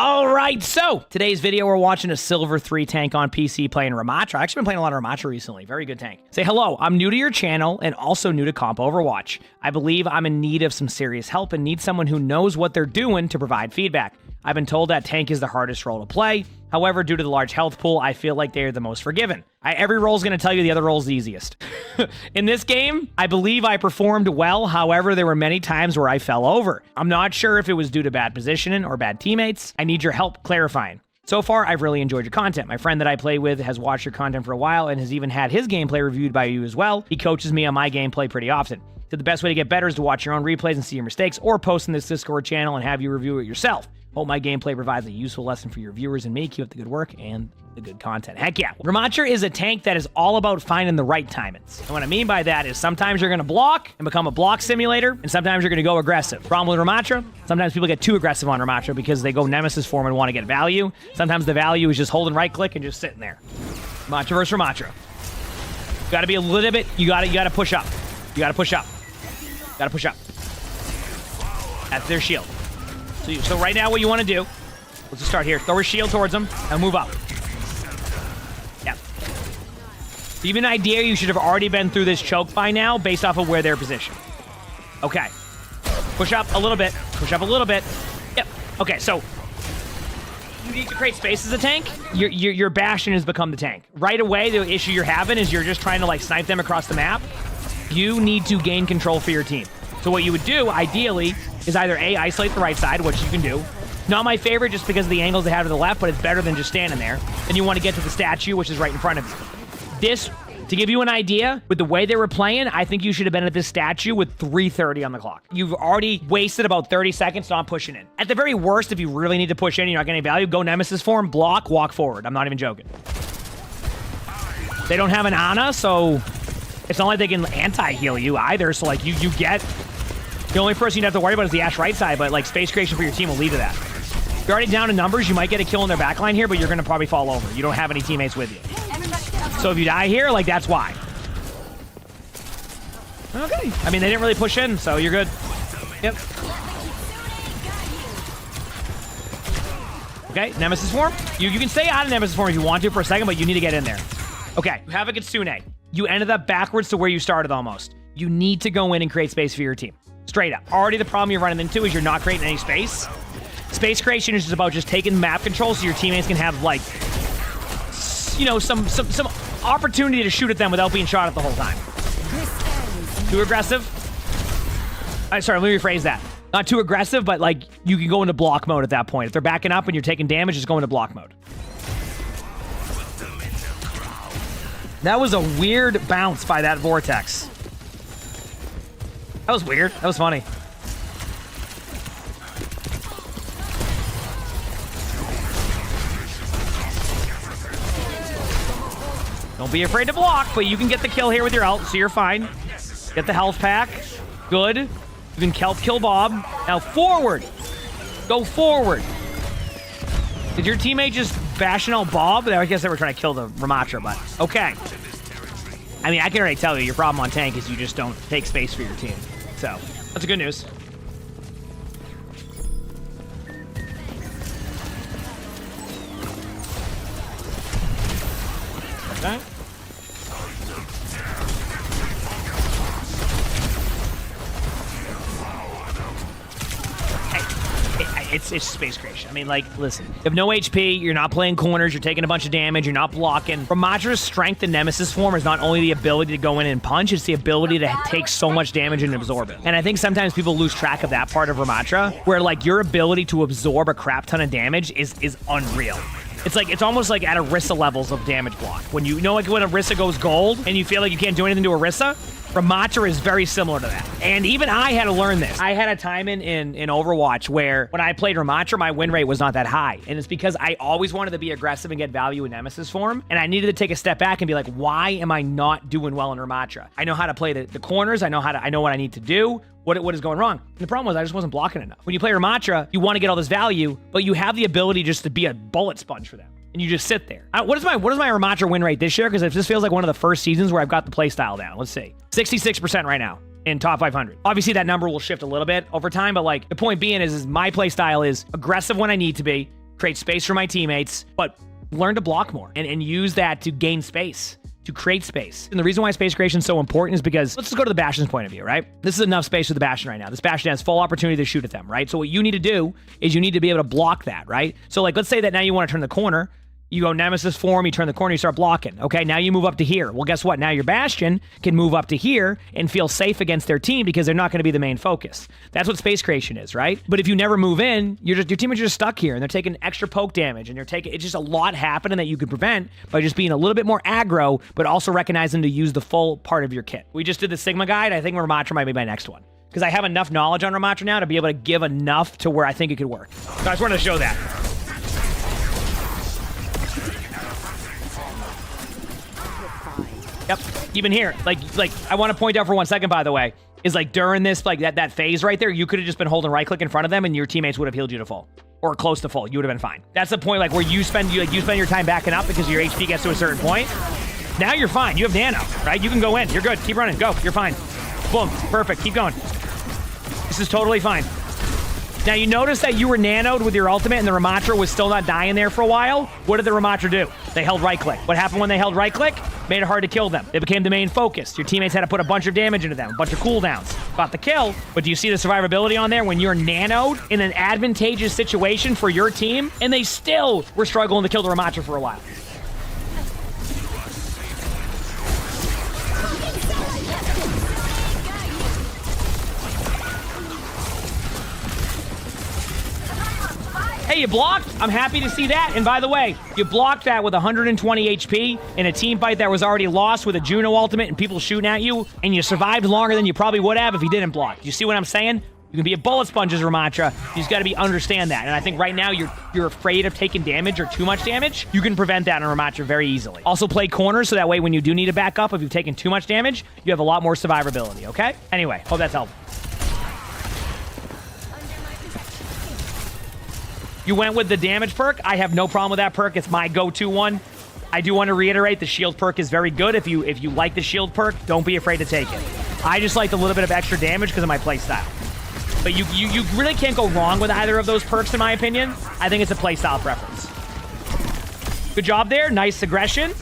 All right, so today's video, we're watching a Silver 3 tank on PC playing Ramattra. I've actually been playing a lot of Ramattra recently. Very good tank. Say hello. I'm new to your channel and also new to comp Overwatch. I believe I'm in need of some serious help and need someone who knows what they're doing to provide feedback. I've been told that tank is the hardest role to play. However, due to the large health pool, I feel like they are the most forgiven. Every role is going to tell you the other role is the easiest. In this game, I believe I performed well. However, there were many times where I fell over. I'm not sure if it was due to bad positioning or bad teammates. I need your help clarifying. So far, I've really enjoyed your content. My friend that I play with has watched your content for a while and has even had his gameplay reviewed by you as well. He coaches me on my gameplay pretty often. So the best way to get better is to watch your own replays and see your mistakes, or post in this Discord channel and have you review it yourself. Hope my gameplay provides a useful lesson for your viewers and me. Keep up the good work and the good content. Heck yeah. Ramattra is a tank that is all about finding the right timings. And what I mean by that is sometimes you're going to block and become a block simulator, and sometimes you're going to go aggressive. Problem with Ramattra, sometimes people get too aggressive on Ramattra because they go nemesis form and want to get value. Sometimes the value is just holding right click and just sitting there. Ramattra versus Ramattra. Got to be a little bit, you got to push up. You got to push up. Got to push up. That's their shield. So right now what you want to do, let's just start here. Throw a shield towards them and move up. Yeah. To give you an idea, you should have already been through this choke by now based off of where they're positioned. Okay. Push up a little bit. Push up a little bit. Yep. Okay, so you need to create space as a tank. Your Bastion has become the tank. Right away, the issue you're having is you're just trying to like snipe them across the map. You need to gain control for your team. So what you would do, ideally, is either A, isolate the right side, which you can do. Not my favorite just because of the angles they have to the left, but it's better than just standing there. Then you want to get to the statue, which is right in front of you. This, to give you an idea, with the way they were playing, I think you should have been at this statue with 3:30 on the clock. You've already wasted about 30 seconds not pushing in. At the very worst, if you really need to push in, you're not getting value, go nemesis form, block, walk forward. I'm not even joking. They don't have an Ana, so it's not like they can anti-heal you either, so like you get... The only person you have to worry about is the Ashe right side, but like space creation for your team will lead to that. You're already down in numbers, you might get a kill in their backline here, but you're gonna probably fall over. You don't have any teammates with you. So if you die here, like that's why. Okay. I mean, they didn't really push in, so you're good. Yep. Okay, nemesis form. You can stay out of nemesis form if you want to for a second, but you need to get in there. Okay, you have a Kitsune. You ended up backwards to where you started almost. You need to go in and create space for your team. Straight up. Already the problem you're running into is you're not creating any space. Space creation is just about just taking map control so your teammates can have, like, you know, some opportunity to shoot at them without being shot at the whole time. Too aggressive? Sorry, let me rephrase that. Not too aggressive, but, like, you can go into block mode at that point. If they're backing up and you're taking damage, just go into block mode. That was a weird bounce by that Vortex. That was weird. That was funny. Don't be afraid to block, but you can get the kill here with your ult, so you're fine. Get the health pack. Good. You can kelp kill Bob. Now forward. Go forward. Did your teammate just bashing out Bob? I guess they were trying to kill the Ramattra, but okay. I mean, I can already tell you, your problem on tank is you just don't take space for your team. So, that's good news. Okay. It's space creation. I mean, like, listen. You have no HP, you're not playing corners, you're taking a bunch of damage, you're not blocking. Ramatra's strength in nemesis form is not only the ability to go in and punch, it's the ability to take so much damage and absorb it. And I think sometimes people lose track of that part of Ramattra, where, like, your ability to absorb a crap ton of damage is unreal. It's like, it's almost like at Orisa levels of damage block. When you know, like when Orisa goes gold and you feel like you can't do anything to Orisa, Ramattra is very similar to that. And even I had to learn this. I had a time in Overwatch where when I played Ramattra, my win rate was not that high. And it's because I always wanted to be aggressive and get value in nemesis form. And I needed to take a step back and be like, why am I not doing well in Ramattra? I know how to play the corners. I know what I need to do. What is going wrong? And the problem was I just wasn't blocking enough. When you play Ramattra, you want to get all this value, but you have the ability just to be a bullet sponge for them. And you just sit there. What is my Ramattra win rate this year? Because this feels like one of the first seasons where I've got the play style down. Let's see. 66% right now in top 500. Obviously, that number will shift a little bit over time, but like the point being is my play style is aggressive when I need to be, create space for my teammates, but learn to block more and use that to gain space, to create space. And the reason why space creation is so important is because, let's just go to the Bastion's point of view, right? This is enough space for the Bastion right now. This Bastion has full opportunity to shoot at them, right? So what you need to do is you need to be able to block that, right? So like, let's say that now you want to turn the corner. You go nemesis form, you turn the corner, you start blocking. Okay, now you move up to here. Well, guess what? Now your Bastion can move up to here and feel safe against their team because they're not going to be the main focus. That's what space creation is, right? But if you never move in, your teammates are just stuck here and they're taking extra poke damage and it's just a lot happening that you can prevent by just being a little bit more aggro, but also recognizing to use the full part of your kit. We just did the Sigma guide. I think Ramattra might be my next one because I have enough knowledge on Ramattra now to be able to give enough to where I think it could work. So I just wanted to show that. Yep, even here, like I want to point out for 1 second, by the way, is like during this, like that phase right there, you could have just been holding right click in front of them and your teammates would have healed you to full or close to full. You would have been fine. That's the point, like where you spend your time backing up because your HP gets to a certain point. Now you're fine. You have nano, right? You can go in. You're good. Keep running. Go. You're fine. Boom. Perfect. Keep going. This is totally fine. Now you notice that you were nanoed with your ultimate and the Ramattra was still not dying there for a while. What did the Ramattra do? They held right click. What happened when they held right click? Made it hard to kill them. They became the main focus. Your teammates had to put a bunch of damage into them, a bunch of cooldowns. Got the kill, but do you see the survivability on there when you're nanoed in an advantageous situation for your team and they still were struggling to kill the Ramattra for a while? Hey, you blocked? I'm happy to see that. And by the way, you blocked that with 120 HP in a team fight that was already lost with a Juno ultimate and people shooting at you, and you survived longer than you probably would have if you didn't block. You see what I'm saying? You can be a bullet sponge as Ramattra. You just got to understand that. And I think right now you're afraid of taking damage or too much damage. You can prevent that on Ramattra very easily. Also play corners so that way when you do need to back up, if you've taken too much damage, you have a lot more survivability, okay? Anyway, hope that's helpful. You went with the damage perk. I have no problem with that perk. It's my go-to one. I do want to reiterate the shield perk is very good. If you like the shield perk, don't be afraid to take it. I just like a little bit of extra damage because of my playstyle. But you really can't go wrong with either of those perks, in my opinion. I think it's a playstyle preference. Good job there. Nice aggression.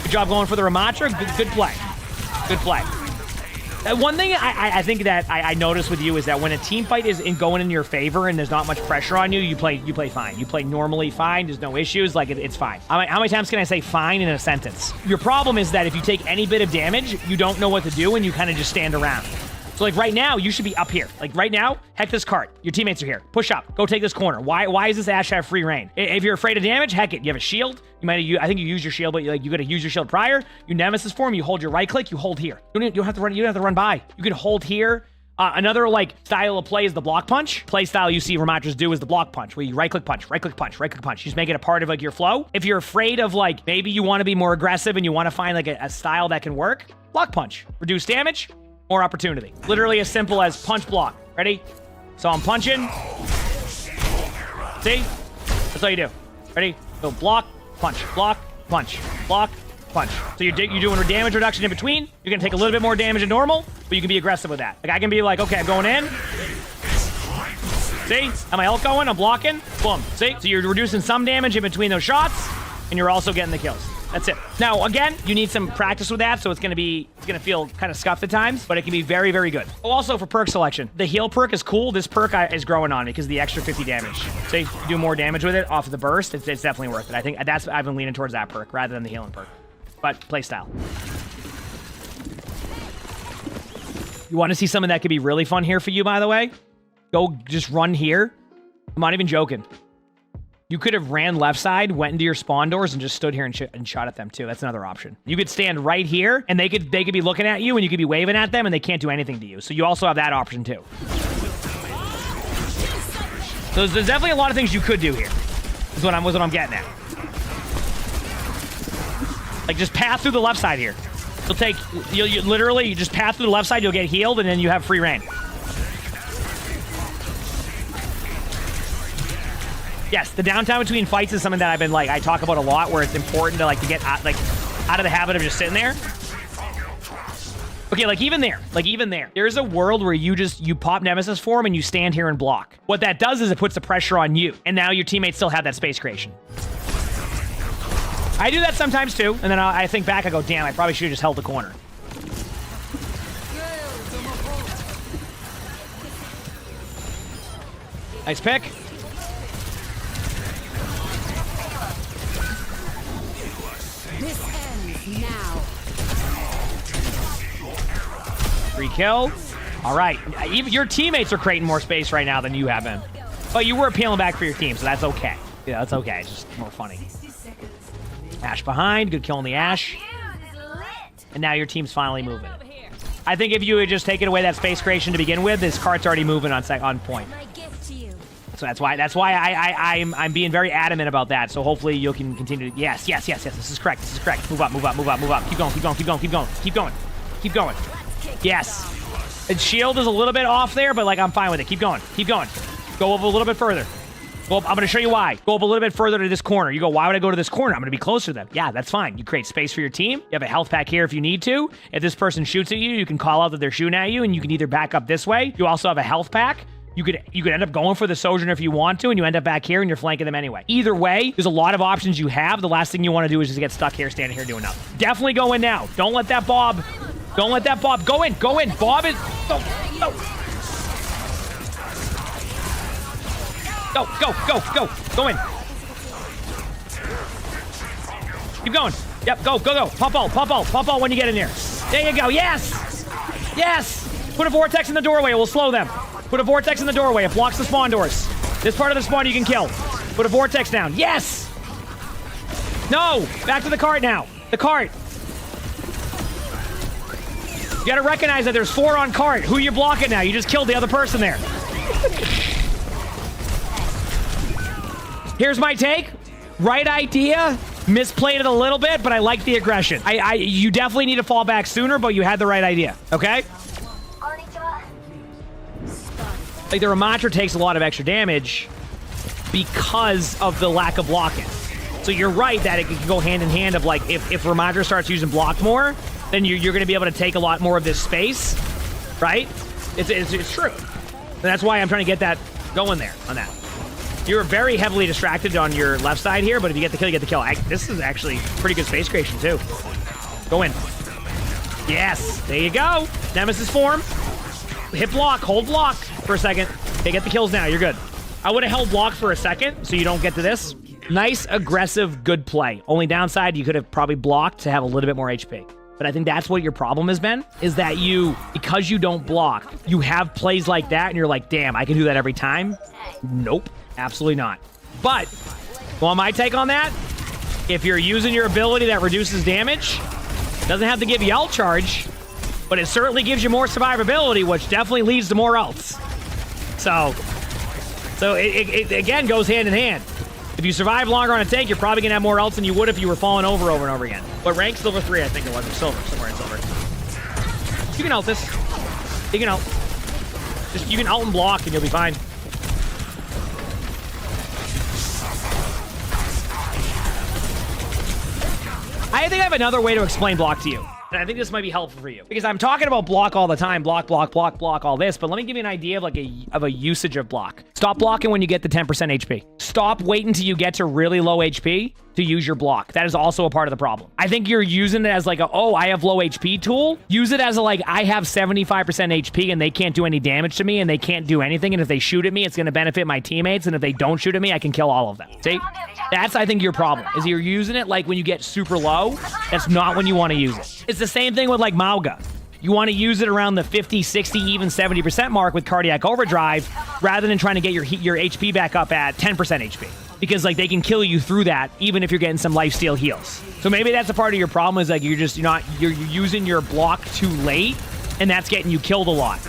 Good job going for the Ramattra. Good play. Good play. One thing I think that I noticed with you is that when a team fight is going in your favor and there's not much pressure on you, you play fine. You play normally fine. There's no issues. Like, it's fine. How many times can I say fine in a sentence? Your problem is that if you take any bit of damage, you don't know what to do and you kind of just stand around. So like right now, you should be up here. Like right now, heck this cart. Your teammates are here. Push up. Go take this corner. Why does this Ashe have free reign? If you're afraid of damage, heck it. You have a shield. You might I think you use your shield, but you got to use your shield prior. You nemesis form. You hold your right click. You hold here. You don't have to run. You don't have to run by. You can hold here. Another like style of play is the block punch. Play style you see Ramattras do is the block punch, where you right click punch, right click punch, right click punch. You just make it a part of like your flow. If you're afraid of like maybe you want to be more aggressive and you want to find like a style that can work, block punch. Reduce damage. More opportunity. Literally as simple as punch block. Ready? So I'm punching. See? That's all you do. Ready? So block, punch, block, punch, block, punch. So you're doing damage reduction in between. You're gonna take a little bit more damage than normal, but you can be aggressive with that. Like I can be like, okay, I'm going in. See? Have my ult going? I'm blocking. Boom. See? So you're reducing some damage in between those shots, and you're also getting the kills. That's it. Now, again, you need some practice with that, so it's gonna feel kind of scuffed at times, but it can be very, very good. Oh, also for perk selection, the heal perk is cool. This perk is growing on me because of the extra 50 damage. So you do more damage with it off of the burst. It's definitely worth it. I think I've been leaning towards that perk rather than the healing perk. But play style. You want to see something that could be really fun here for you, by the way? Go just run here. I'm not even joking. You could have ran left side, went into your spawn doors, and just stood here and shot at them too. That's another option. You could stand right here, and they could be looking at you, and you could be waving at them, and they can't do anything to you. So you also have that option too. So there's definitely a lot of things you could do here. Is what I'm getting at. Like just path through the left side here. You literally just path through the left side, you'll get healed, and then you have free reign. Yes, the downtime between fights is something that I've been I talk about a lot, where it's important to to get out of the habit of just sitting there. Okay, like even there. There's a world where you pop nemesis form and you stand here and block. What that does is it puts the pressure on you, and now your teammates still have that space creation. I do that sometimes too, and then I think back, I go, damn, I probably should have just held the corner. Nice pick. This ends now. Free kill. All right. Even your teammates are creating more space right now than you have been. But you were peeling back for your team, so that's okay. Yeah, that's okay. It's just more funny. Ash behind. Good kill on the Ash. And now your team's finally moving. I think if you had just taken away that space creation to begin with, this cart's already moving on point. So that's why I'm being very adamant about that. So hopefully you can continue to, yes. This is correct. Move up. Keep going. Yes. And shield is a little bit off there, but like I'm fine with it. Keep going. Go up a little bit further. Go up. I'm going to show you why. Go up a little bit further to this corner. You go, why would I go to this corner? I'm going to be closer to them. Yeah, that's fine. You create space for your team. You have a health pack here if you need to. If this person shoots at you, you can call out that they're shooting at you, and you can either back up this way. You also have a health pack. You could end up going for the Sojourner if you want to, and you end up back here and you're flanking them anyway. Either way, there's a lot of options you have. The last thing you want to do is just get stuck here, standing here doing nothing. Definitely go in now. Don't let that Bob. Go in. Bob is. Go. Go in. Keep going. Yep, go. Pump all when you get in there. There you go. Yes. Put a vortex in the doorway. It will slow them. Put a vortex in the doorway. It blocks the spawn doors. This part of the spawn you can kill. Put a vortex down. Yes! No! Back to the cart now. The cart. You gotta recognize that there's 4 on cart. Who you blocking now? You just killed the other person there. Here's my take. Right idea. Misplayed it a little bit, but I like the aggression. You definitely need to fall back sooner, but you had the right idea. Okay? Like, the Ramattra takes a lot of extra damage because of the lack of blocking. So you're right that it can go hand in hand of, like, if Ramattra starts using block more, then you're going to be able to take a lot more of this space, right? It's true. And that's why I'm trying to get that going there on that. You're very heavily distracted on your left side here, but if you get the kill, you get the kill. This is actually pretty good space creation, too. Go in. Yes. There you go. Nemesis form. Hit block. Hold block for a second. Okay, get the kills now. You're good. I would have held block for a second so you don't get to this. Nice, aggressive, good play. Only downside, you could have probably blocked to have a little bit more HP. But I think that's what your problem has been, is that because you don't block, you have plays like that and you're like, damn, I can do that every time. Nope, absolutely not. But, well, my take on that, if you're using your ability that reduces damage, doesn't have to give you ult charge, but it certainly gives you more survivability, which definitely leads to more ults. So it again goes hand in hand. If you survive longer on a tank, you're probably going to have more ults than you would if you were falling over and over again. But rank silver 3, I think it was, or silver, somewhere in silver. You can ult this. You can ult. You can ult and block and you'll be fine. I think I have another way to explain block to you. And I think this might be helpful for you. Because I'm talking about block all the time. Block, all this. But let me give you an idea of like a usage of block. Stop blocking when you get to 10% HP. Stop waiting till you get to really low HP to use your block. That is also a part of the problem. I think you're using it as like I have low HP tool. Use it as I have 75% HP and they can't do any damage to me and they can't do anything. And if they shoot at me, it's going to benefit my teammates. And if they don't shoot at me, I can kill all of them. See? That's, I think, your problem, is you're using it like when you get super low. That's not when you want to use it. It's the same thing with like Mauga. You want to use it around the 50, 60, even 70% mark with cardiac overdrive rather than trying to get your HP back up at 10% HP. Because like they can kill you through that even if you're getting some lifesteal heals. So maybe that's a part of your problem, is like you're using your block too late and that's getting you killed a lot.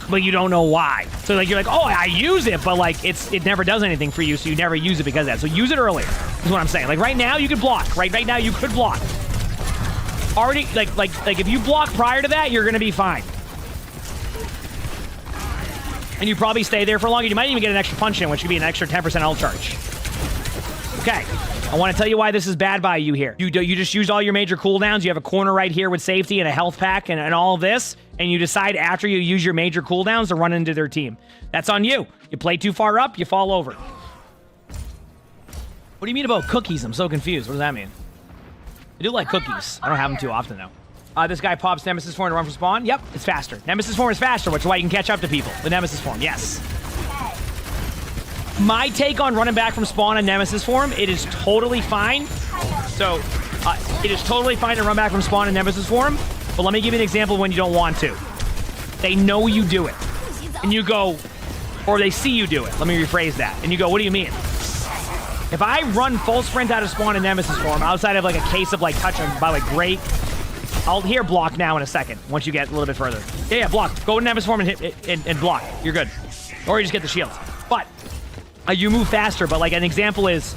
But you don't know why. So like you're like, oh, I use it, but like it never does anything for you, so you never use it because of that. So use it earlier, is what I'm saying. Like right now you could block. Right now you could block. Already, like if you block prior to that, you're gonna be fine. And you probably stay there for longer. You might even get an extra punch in, which could be an extra 10% ult charge. Okay. I want to tell you why this is bad by you here. You just used all your major cooldowns. You have a corner right here with safety and a health pack and all of this, and you decide after you use your major cooldowns to run into their team. That's on you. You play too far up, you fall over. What do you mean about cookies? I'm so confused. What does that mean? I do like cookies. I don't have them too often, though. This guy pops Nemesis form to run from spawn. Yep, it's faster. Nemesis form is faster, which is why you can catch up to people. The Nemesis form, yes. My take on running back from spawn in Nemesis form, it is totally fine. So, it is totally fine to run back from spawn in Nemesis form, but let me give you an example when you don't want to. They know you do it, and you go, or they see you do it. Let me rephrase that. And you go, what do you mean? If I run full sprint out of spawn in Nemesis form, outside of like a case of like touching by like great, I'll hear block now in a second, once you get a little bit further. Yeah, block. Go to Nemesis form and hit and block. You're good. Or you just get the shield. But you move faster, but like an example is,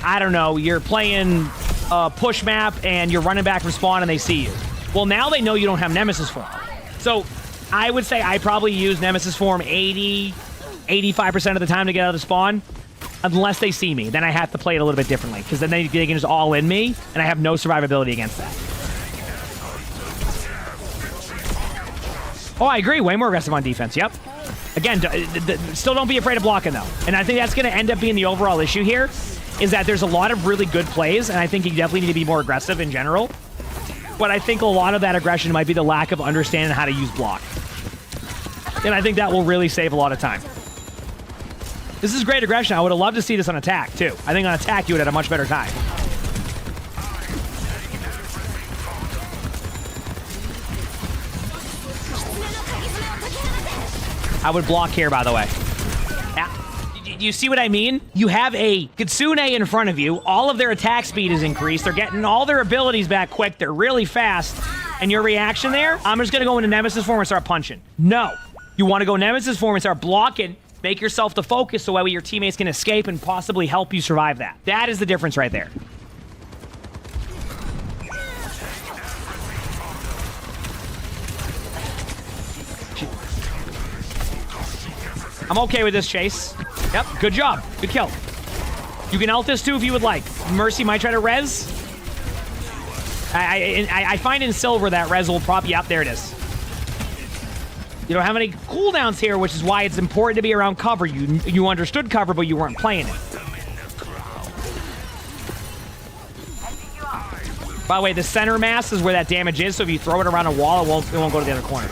I don't know, you're playing a push map and you're running back from spawn and they see you. Well, now they know you don't have Nemesis form. So I would say I probably use Nemesis form 85% of the time to get out of the spawn, unless they see me. Then I have to play it a little bit differently, because then they can just all in me, and I have no survivability against that. Oh, I agree. Way more aggressive on defense. Yep. Again, still don't be afraid of blocking, though. And I think that's going to end up being the overall issue here, is that there's a lot of really good plays, and I think you definitely need to be more aggressive in general. But I think a lot of that aggression might be the lack of understanding how to use block. And I think that will really save a lot of time. This is great aggression. I would have loved to see this on attack, too. I think on attack, you would have had a much better time. I would block here, by the way. You see what I mean? You have a Kitsune in front of you. All of their attack speed is increased. They're getting all their abilities back quick. They're really fast. And your reaction there? I'm just going to go into Nemesis form and start punching. No. You want to go Nemesis form and start blocking. Make yourself the focus so that way your teammates can escape and possibly help you survive that. That is the difference right there. I'm okay with this, Chase. Yep, good job. Good kill. You can ult this too if you would like. Mercy might try to res. I find in silver that res will prop you up. There it is. You don't have any cooldowns here, which is why it's important to be around cover. You understood cover, but you weren't playing it. By the way, the center mass is where that damage is, so if you throw it around a wall, it won't go to the other corner.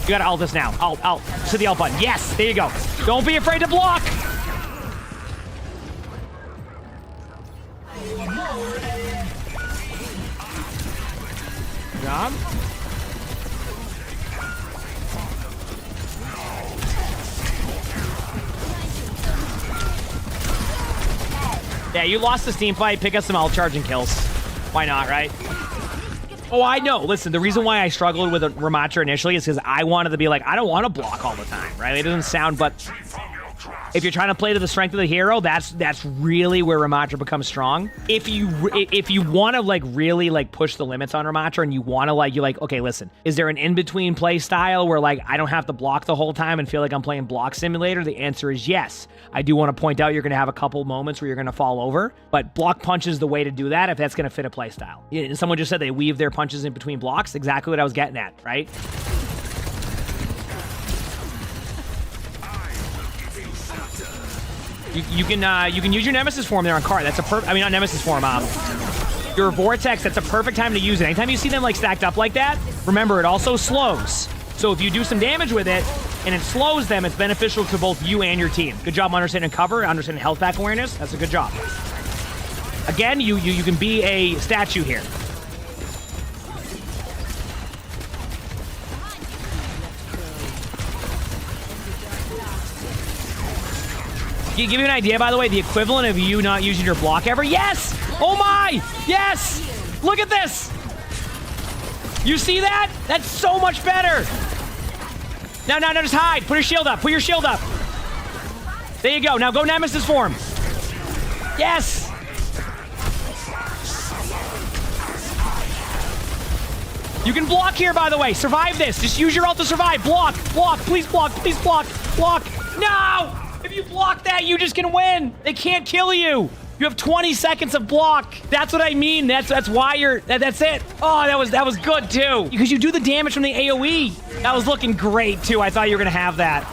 You gotta ult this now. Ult. To the ult button. Yes, there you go. Don't be afraid to block. Good job. Yeah, you lost the team fight. Pick up some ult charge and kills. Why not, right? Oh, I know. Listen, the reason why I struggled with Ramattra initially is because I wanted to be like, I don't want to block all the time, right? It doesn't sound, but if you're trying to play to the strength of the hero, that's really where Ramattra becomes strong. If you want to like really like push the limits on Ramattra and you want to like, you're like, okay, listen, is there an in-between play style where like I don't have to block the whole time and feel like I'm playing block simulator? The answer is yes. I do want to point out you're going to have a couple moments where you're going to fall over, but block punch is the way to do that if that's going to fit a play style. Yeah, someone just said they weave their punches in between blocks. Exactly what I was getting at, right? You can use your Nemesis form there on card. That's a perfect. I mean, not Nemesis form. Your Vortex. That's a perfect time to use it. Anytime you see them like stacked up like that, remember it also slows. So if you do some damage with it and it slows them, it's beneficial to both you and your team. Good job understanding cover, understanding health back awareness. That's a good job. Again, you can be a statue here. Give you an idea, by the way, the equivalent of you not using your block ever. Yes! Oh my! Yes! Look at this! You see that? That's so much better! No, just hide. Put your shield up. Put your shield up. There you go. Now go Nemesis form. Yes! You can block here, by the way. Survive this. Just use your ult to survive. Block. Block. Please block. Please block. Block. No! If you block that, you just can win. They can't kill you. You have 20 seconds of block. That's what I mean. That's why you're... That's it. Oh, that was good, too. Because you do the damage from the AoE. That was looking great, too. I thought you were going to have that.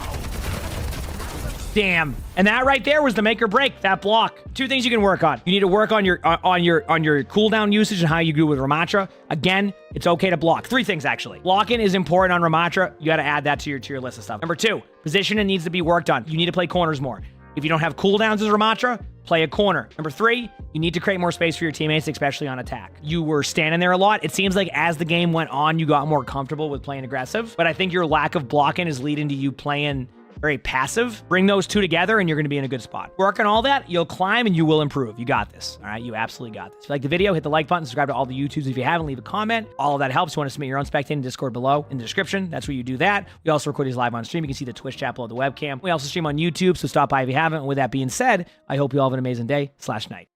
Damn. And that right there was the make or break, that block. Two things you can work on. You need to work on your cooldown usage and how you do with Ramattra. Again, it's okay to block. Three things, actually. Blocking is important on Ramattra. You got to add that to your list of stuff. Number two, positioning needs to be worked on. You need to play corners more. If you don't have cooldowns as Ramattra, play a corner. Number three, you need to create more space for your teammates, especially on attack. You were standing there a lot. It seems like as the game went on, you got more comfortable with playing aggressive. But I think your lack of blocking is leading to you playing very passive. Bring those two together and you're going to be in a good spot. Work on all that, you'll climb and you will improve. You got this. All right, you absolutely got this. If you like the video, hit the like button, subscribe to all the YouTubes. If you haven't, leave a comment. All of that helps. You want to submit your own Spectating Discord below in the description. That's where you do that. We also record these live on stream. You can see the Twitch chat below the webcam. We also stream on YouTube, so stop by if you haven't. And with that being said, I hope you all have an amazing day/night.